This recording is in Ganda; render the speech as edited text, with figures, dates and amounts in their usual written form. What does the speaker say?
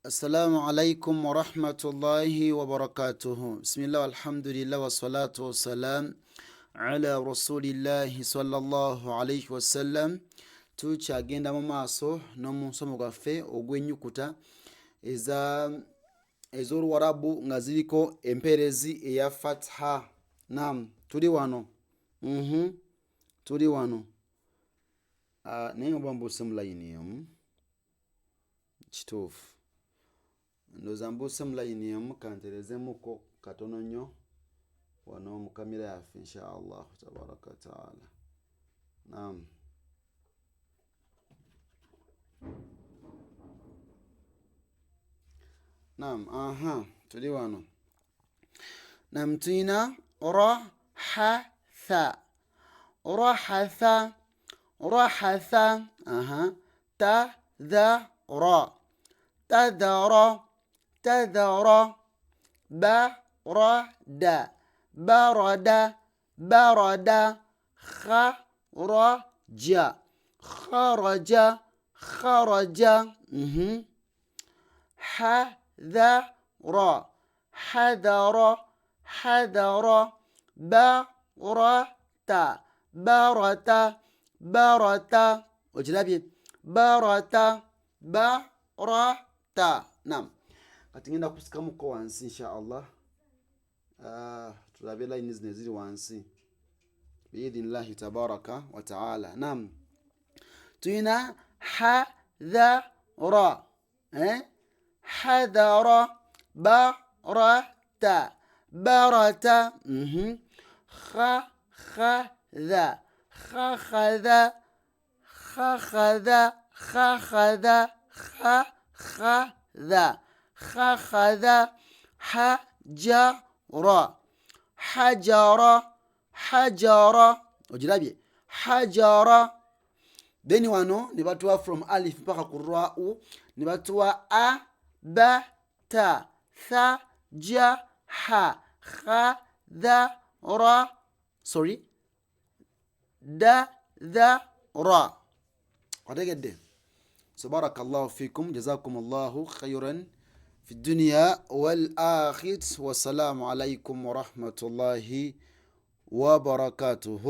السلام عليكم ورحمة الله وبركاته. بسم الله والحمد لله والصلاة والسلام على رسول الله صلى الله عليه وسلم. Tukyagenda mu maaso n'omusomo gwaffe ogw'ennyukuta ez'Oluwarabu nga ziriko empeerezi eya fatha. Naam, tuli wano. Tuli wano. Naye oba mbuuse mu layini emu kituufu. Ndowooza mbuuse mu layini emu kanterezemuko katono nnyo wano mu kamera yaffe insha Allah tabaraka wa taala. Naam. Naam, tuli wano. Naam, tuyina rahatha. تذر برد خرج حذر برت وجلابي برت. Naam. Kati ngenda kusikamuko wansi insha Allah. Tulabe line zino ziri wansi biidhnillahi tabaraka wa taala. Naam, tuyina hadhara barata خذ حجر ojirabye hajara. Then wano ne batuwa from alif mpaka ku ra'u ne batuwa a ba ta tha ja ha kha dha ra da dha ra. Wategedde. بارك الله فيكم جزاكم الله خيرا في الدنيا والآخرة والسلام عليكم ورحمة الله وبركاته.